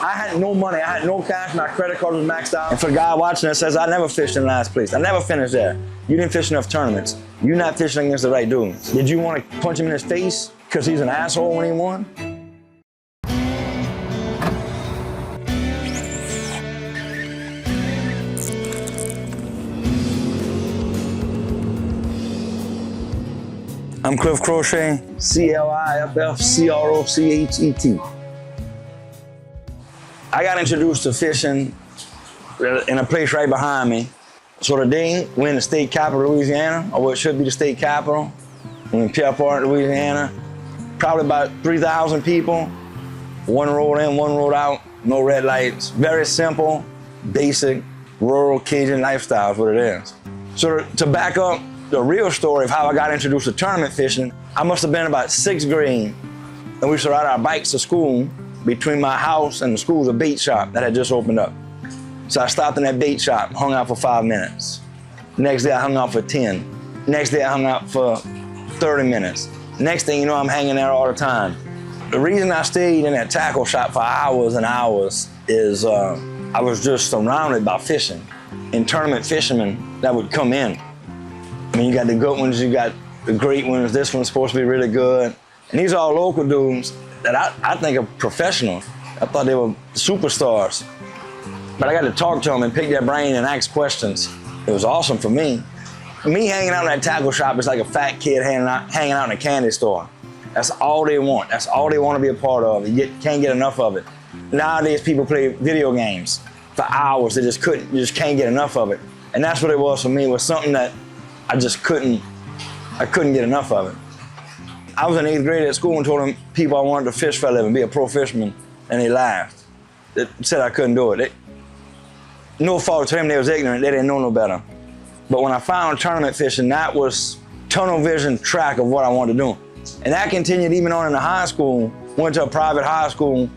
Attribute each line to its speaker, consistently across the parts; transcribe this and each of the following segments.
Speaker 1: I had no money, I had no cash, my credit card was maxed out. And for the guy watching that says, I never fished in last place. I never finished there. You didn't fish enough tournaments. You're not fishing against the right dudes. Did you want to punch him in his face because he's an asshole when he won? I'm Cliff Crochet, C-L-I-F-F-C-R-O-C-H-E-T. I got introduced to fishing in a place right behind me. So today, we're in the state capital of Louisiana, or what should be the state capital. We're in Pierreport, Louisiana. Probably about 3,000 people. One road in, one road out, no red lights. Very simple, basic, rural Cajun lifestyle is what it is. So to back up the real story of how I got introduced to tournament fishing, I must have been about 6th grade, and we used to ride our bikes to school. Between my house and the school was a bait shop that had just opened up. So I stopped in that bait shop, hung out for 5 minutes. Next day I hung out for 10. Next day I hung out for 30 minutes. Next thing you know, I'm hanging there all the time. The reason I stayed in that tackle shop for hours and hours is I was just surrounded by fishing and tournament fishermen that would come in. I mean, you got the good ones, you got the great ones. This one's supposed to be really good. And these are all local dudes that I think are professionals. I thought they were superstars. But I got to talk to them and pick their brain and ask questions. It was awesome for me. Me hanging out in that tackle shop is like a fat kid hanging out in a candy store. That's all they want. That's all they want to be a part of. You can't get enough of it. Nowadays, people play video games for hours. They just can't get enough of it. And that's what it was for me. It was something that I couldn't get enough of it. I was in 8th grade at school and told them people I wanted to fish for a living, be a pro fisherman, and they laughed. They said I couldn't do it. No fault to them, they was ignorant, they didn't know no better. But when I found tournament fishing, that was tunnel vision track of what I wanted to do. And that continued even on in the high school. Went to a private high school.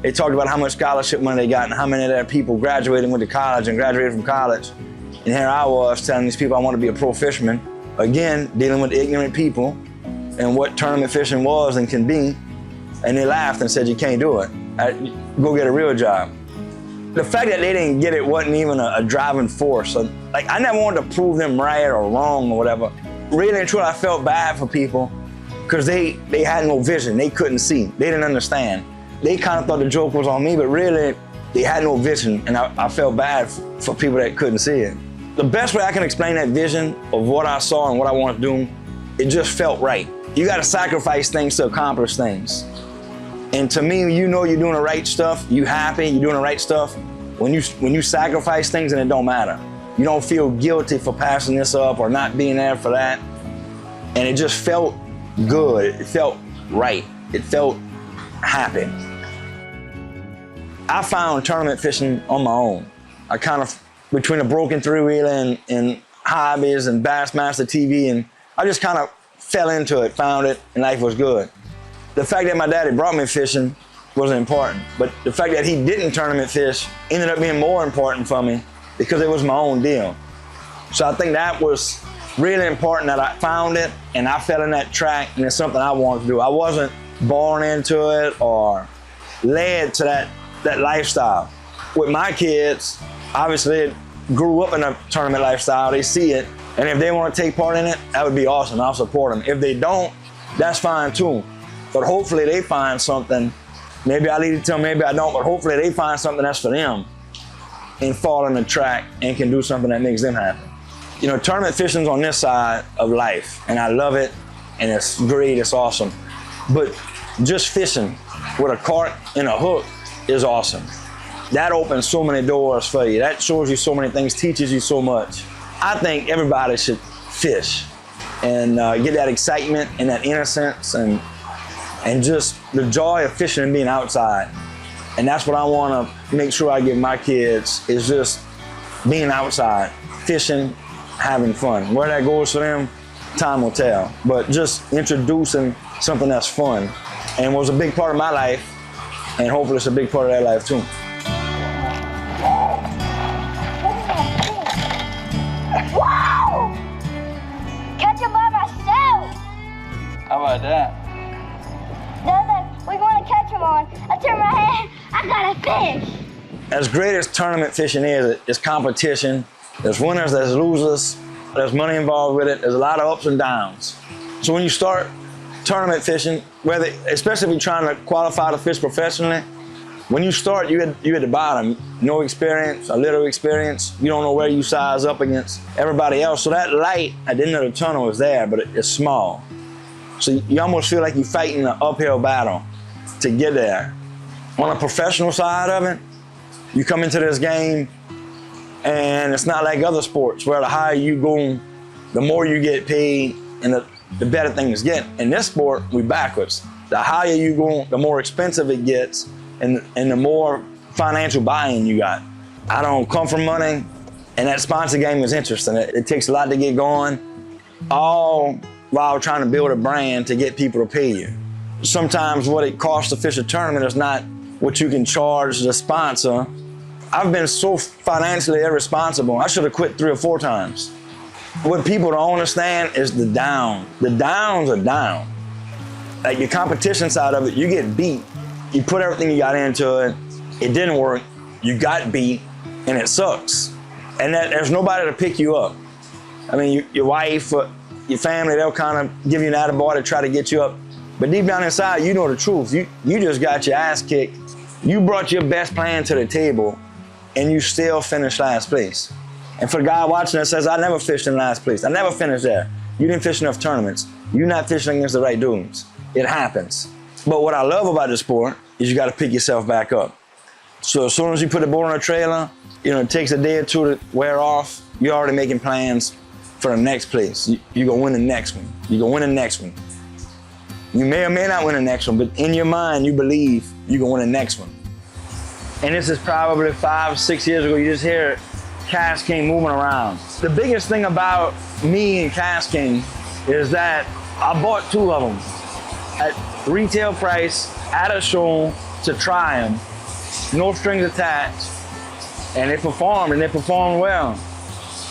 Speaker 1: They talked about how much scholarship money they got and how many of their people graduated and went to college and graduated from college. And here I was telling these people I wanted to be a pro fisherman. Again, dealing with ignorant people and what tournament fishing was and can be, and they laughed and said, you can't do it. Go get a real job. The fact that they didn't get it wasn't even a driving force. So, like, I never wanted to prove them right or wrong or whatever. Really and truly, I felt bad for people because they had no vision. They couldn't see. They didn't understand. They kind of thought the joke was on me, but really, they had no vision, and I felt bad for people that couldn't see it. The best way I can explain that vision of what I saw and what I wanted to do, it just felt right. You got to sacrifice things to accomplish things. And to me, you know you're doing the right stuff, you happy, you're doing the right stuff, when you sacrifice things and it don't matter. You don't feel guilty for passing this up or not being there for that. And it just felt good, it felt right, it felt happy. I found tournament fishing on my own. I kind of, between a broken 3-wheeler and hobbies and Bassmaster TV, and I just kind of fell into it, found it, and life was good. The fact that my daddy brought me fishing wasn't important, but the fact that he didn't tournament fish ended up being more important for me because it was my own deal. So I think that was really important that I found it and I fell in that track, and it's something I wanted to do. I wasn't born into it or led to that lifestyle. With my kids, obviously they grew up in a tournament lifestyle, they see it, and if they want to take part in it, that would be awesome, I'll support them. If they don't, that's fine too. But hopefully they find something, maybe I lead it to them, maybe I don't, but hopefully they find something that's for them and fall in the track and can do something that makes them happy. You know, tournament fishing's on this side of life, and I love it, and it's great, it's awesome. But just fishing with a cart and a hook is awesome. That opens so many doors for you. That shows you so many things, teaches you so much. I think everybody should fish and get that excitement and that innocence and just the joy of fishing and being outside. And that's what I want to make sure I give my kids, is just being outside, fishing, having fun. Where that goes for them, time will tell. But just introducing something that's fun and was a big part of my life, and hopefully it's a big part of their life too.
Speaker 2: Wow! Catch him by myself!
Speaker 1: How about that?
Speaker 2: The other we want to catch him on, I turn my head, I I got a fish.
Speaker 1: As great as tournament fishing is, it's competition. There's winners, there's losers, there's money involved with it. There's a lot of ups and downs. So when you start tournament fishing, especially if you're trying to qualify to fish professionally, when you start, you're at the bottom. No experience, a little experience. You don't know where you size up against everybody else. So that light at the end of the tunnel is there, but it's small. So you almost feel like you're fighting an uphill battle to get there. On a professional side of it, you come into this game and it's not like other sports where the higher you go, the more you get paid and the better things get. In this sport, we backwards. The higher you go, the more expensive it gets and the more financial buy-in you got. I don't come from money, and that sponsor game is interesting. It takes a lot to get going, all while trying to build a brand to get people to pay you. Sometimes what it costs to fish a tournament is not what you can charge the sponsor. I've been so financially irresponsible, I should have quit 3 or 4 times. What people don't understand is the down. The downs are down. Like your competition side of it, you get beat. You put everything you got into it, it didn't work, you got beat, and it sucks. And there's nobody to pick you up. I mean, your wife, your family, they'll kind of give you an attaboy to try to get you up. But deep down inside, you know the truth. You just got your ass kicked. You brought your best plan to the table, and you still finished last place. And for the guy watching that says, I never fished in last place. I never finished there. You didn't fish enough tournaments. You're not fishing against the right dudes. It happens. But what I love about the sport is you got to pick yourself back up. So as soon as you put the boat on a trailer, it takes a day or 2 to wear off. You're already making plans for the next place. You're going to win the next one. You're going to win the next one. You may or may not win the next one, but in your mind, you believe you're going to win the next one. And this is probably 5 or 6 years ago. You just hear KastKing moving around. The biggest thing about me and KastKing is that I bought 2 of them at retail price at a show to try them, no strings attached, and they performed well.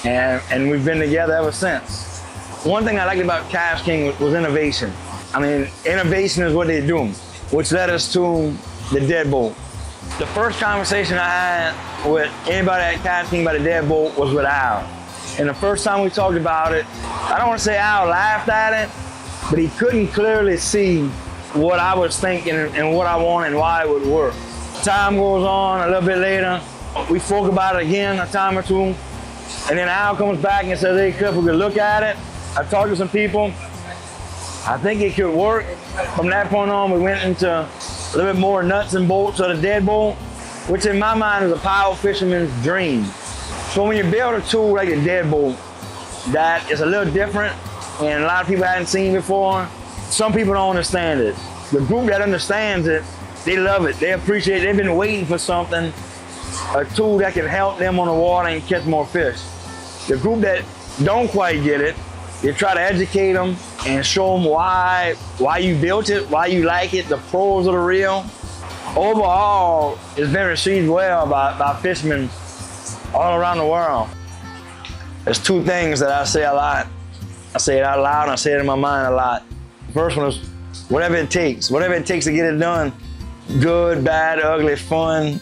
Speaker 1: And we've been together ever since. One thing I liked about KastKing was innovation. I mean, innovation is what they do, which led us to the Deadbolt. The first conversation I had with anybody at KastKing about the Deadbolt was with Al. And the first time we talked about it, I don't want to say Al laughed at it, but he couldn't clearly see what I was thinking and what I wanted and why it would work. Time goes on, a little bit later, we spoke about it again a time or 2, and then Al comes back and says, hey, Cliff, we could look at it. I talked to some people. I think it could work. From that point on, we went into a little bit more nuts and bolts of the Deadbolt, which in my mind is a power fisherman's dream. So when you build a tool like a Deadbolt, that is a little different and a lot of people hadn't seen before, some people don't understand it. The group that understands it, they love it, they appreciate it. They've been waiting for something, a tool that can help them on the water and catch more fish. The group that don't quite get it, you try to educate them and show them why you built it, why you like it, the pros of the reel. Overall, it's been received well by fishermen all around the world. There's 2 things that I say a lot. I say it out loud and I say it in my mind a lot. The first one is whatever it takes to get it done. Good, bad, ugly, fun,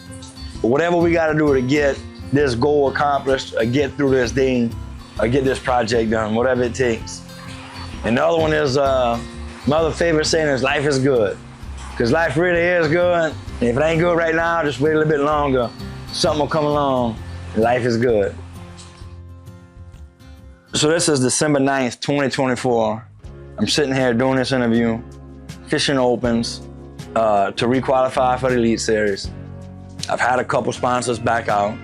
Speaker 1: whatever we gotta do to get this goal accomplished, or get through this thing, or get this project done, whatever it takes. And the other one is, my other favorite saying is life is good. Because life really is good. And if it ain't good right now, just wait a little bit longer. Something will come along, and life is good. So this is December 9th, 2024. I'm sitting here doing this interview, fishing opens, to requalify for the Elite Series. I've had a couple sponsors back out,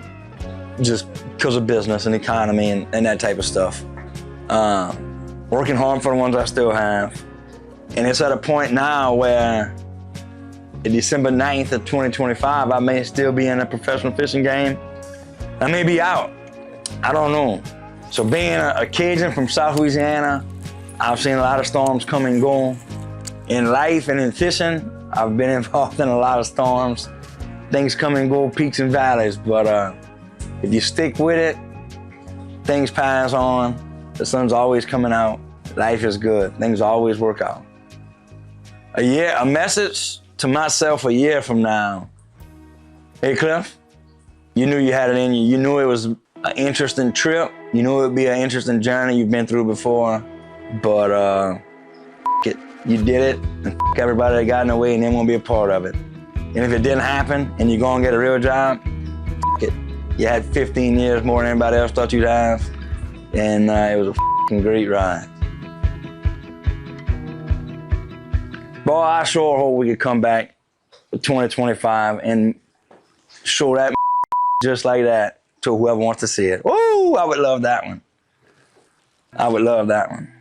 Speaker 1: just because of business and economy and that type of stuff. Working hard for the ones I still have. And it's at a point now where December 9th of 2025, I may still be in a professional fishing game. I may be out, I don't know. So being a Cajun from South Louisiana, I've seen a lot of storms come and go. In life and in fishing, I've been involved in a lot of storms. Things come and go, peaks and valleys, but if you stick with it, things pass on, the sun's always coming out, life is good, things always work out. A message to myself a year from now Hey, Cliff, you knew you had it in you. You knew it was an interesting trip. You knew it would be an interesting journey you've been through before, but it. You did it, and everybody that got in the way and they won't be a part of it. And if it didn't happen and you go and get a real job, it. You had 15 years more than anybody else thought you'd have, and it was a great ride. Boy, I sure hope we could come back for 2025 and show that just like that to whoever wants to see it. Woo! I would love that one. I would love that one.